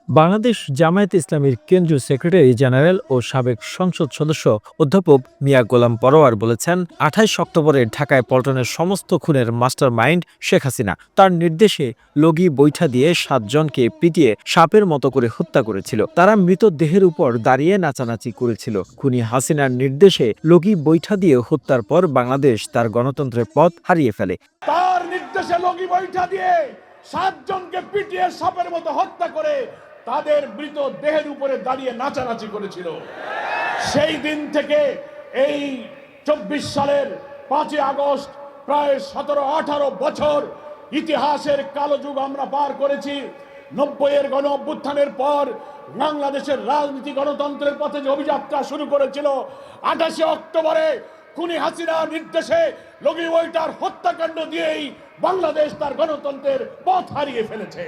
বাংলাদেশ জামায়াতে ইসলামীর কেন্দ্রীয় secretary general ও সাবেক সংসদ সদস্য অধ্যাপক মিয়া গোলাম পরোয়ার বলেছেন, ২৮ অক্টোবরে ঢাকায় পল্টনের সমস্ত খুনের মাস্টার মাইন্ড শেখ হাসিনা। তার নির্দেশে লগি বৈঠা দিয়ে ৭ জনকে পিটিয়ে সাপের মতো করে হত্যা করেছিল। তারা মৃতদেহের উপর দাঁড়িয়ে নাচানাচি করেছিল। খুনি হাসিনার নির্দেশে লগি বৈঠা দিয়ে হত্যার পর বাংলাদেশ তার গণতন্ত্রের পথ হারিয়ে ফেলে। তার নির্দেশে লগি বৈঠা দিয়ে ৭ জনকে পিটিয়ে সাপের মতো হত্যা করে তাদের মৃত দেহের উপরে দাঁড়িয়ে নাচানাচি করেছিল। সেই দিন থেকে এই ২৪ সালের ৫ই আগস্ট প্রায় ১৭-১৮ বছর ইতিহাসের কালো যুগ আমরা পার করেছি। ৯০-এর গণ অভ্যুত্থানের পর বাংলাদেশের রাজনীতি গণতন্ত্রের পথে যে অভিযাত্রা শুরু করেছিল, ২৮ অক্টোবরে খুনি হাসিনার নির্দেশে লগি বৈঠার হত্যাকাণ্ড দিয়েই বাংলাদেশ তার গণতন্ত্রের পথ হারিয়ে ফেলেছে।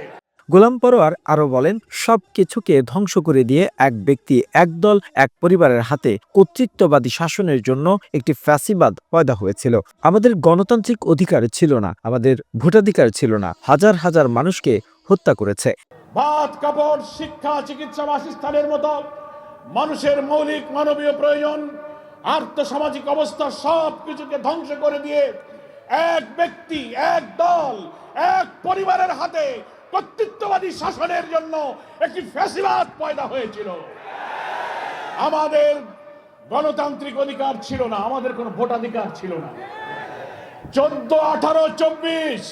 গোলাম পরোয়ার আরো বলেন, সব কিছুকে ধ্বংস করে দিয়ে এক ব্যক্তি, এক দল, এক পরিবারের হাতে কর্তৃত্ববাদী শাসনের জন্য একটি ফ্যাসিবাদ পয়দা হয়েছিল। আমাদের গণতান্ত্রিক অধিকার ছিল না, আমাদের ভোটাধিকার ছিল না। হাজার হাজার মানুষকে হত্যা করেছে। ভাত, কাপড়, শিক্ষা, চিকিৎসা, বাসস্থানের মতো মানুষের মৌলিক মানবীয় প্রয়োজন, আর্থসামাজিক অবস্থা সব কিছুকে ধ্বংস করে দিয়ে এক ব্যক্তি, এক দল, এক পরিবারের হাতে কর্তৃত্ববাদী শাসনের জন্য একটি ফ্যাসিবাদ পয়দা হয়েছিল। আমাদের গণতান্ত্রিক অধিকার ছিল না, আমাদের কোনো ভোটাধিকার ছিল না। ১৪, ১৮, ২৪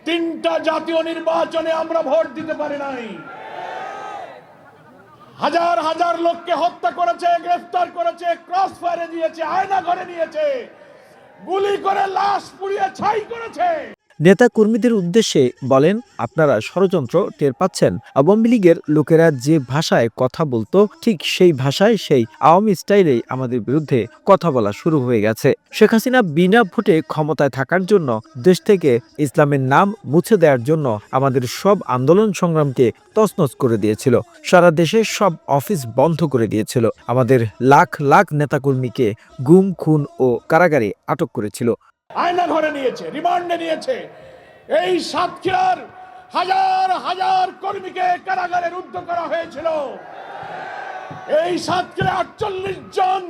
তিনটা জাতীয় নির্বাচনে আমরা ভোট দিতে পারি নাই। হাজার হাজার লোককে হত্যা করেছে, গ্রেফতার করেছে, ক্রস ফায়ারে দিয়েছে, আয়না ঘরে নিয়েছে, গুলি করে লাশ পুড়িয়ে ছাই করেছে। নেতা কর্মীদের উদ্দেশ্যে বলেন, আপনারা ষড়যন্ত্র টের পাচ্ছেন। আওয়ামী লীগের লোকেরা যে ভাষায় কথা বলতো, ঠিক সেই ভাষায়, সেই আওয়ামী স্টাইলেই আমাদের বিরুদ্ধে কথা বলা শুরু হয়ে গেছে। শেখ হাসিনা বিনা ভোটে ক্ষমতায় থাকার জন্য, দেশ থেকে ইসলামের নাম মুছে দেওয়ার জন্য আমাদের সব আন্দোলন সংগ্রামকে তছনছ করে দিয়েছিল। সারা দেশে সব অফিস বন্ধ করে দিয়েছিল। আমাদের লাখ লাখ নেতাকর্মীকে গুম, খুন ও কারাগারে আটক করেছিল। আয়না ঘরে নিয়েছে, রিমান্ডে নিয়েছে। এই সাতক্ষীরার হাজার হাজার কর্মীকে কারাগারে রুদ্ধ করা হয়েছিল। এই সাতক্ষীরা ৪৮ জন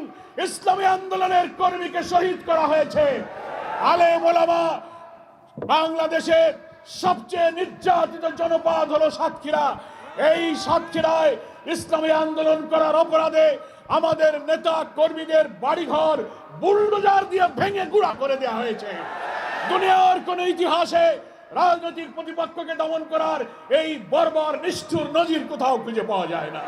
ইসলামী আন্দোলনের কর্মীকে শহীদ করা হয়েছে। আলেম ওলামা, বাংলাদেশের সবচেয়ে নির্যাতিত জনপদ হলো সাতক্ষীরা। এই সাতক্ষীরায় ইসলামী আন্দোলন করার অপরাধে আমাদের নেতা কর্মীদের বাড়িঘর বুলডোজার দিয়ে ভেঙে গুঁড়া করে দেওয়া হয়েছে। দুনিয়ার কোন ইতিহাসে রাজনৈতিক প্রতিপক্ষকে দমন করার এই বর্বর নিষ্ঠুর নজির কোথাও খুঁজে পাওয়া যায় না।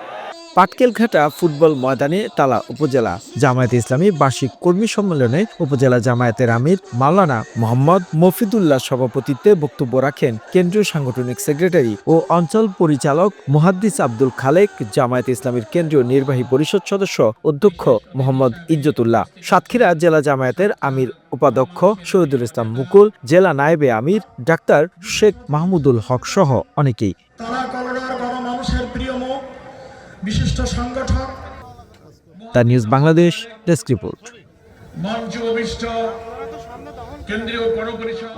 পাটকেলঘাটা ফুটবল ময়দানে তালা উপজেলা জামায়াতে ইসলামী বার্ষিক কর্মী সম্মেলনে উপজেলা জামায়াতের আমির মাওলানা মোহাম্মদ মফিদুল্লাহ সভাপতিত্বে বক্তব্য রাখেন কেন্দ্রীয় সাংগঠনিক সেক্রেটারি ও অঞ্চল পরিচালক মুহাদ্দিস আব্দুল খালেক, জামায়াতে ইসলামীর কেন্দ্রীয় নির্বাহী পরিষদ সদস্য অধ্যক্ষ মোহাম্মদ ইজ্জতুল্লাহ, সাতক্ষীরা জেলা জামায়াতের আমির উপাধ্যক্ষ শহীদুল ইসলাম মুকুল, জেলা নায়েবে আমির ডাক্তার শেখ মাহমুদুল হক সহ অনেকেই। বিশিষ্ট সংগঠক the news Bangladesh desk report. মঞ্চ উপবিষ্ট কেন্দ্রীয় গণপরিষদ।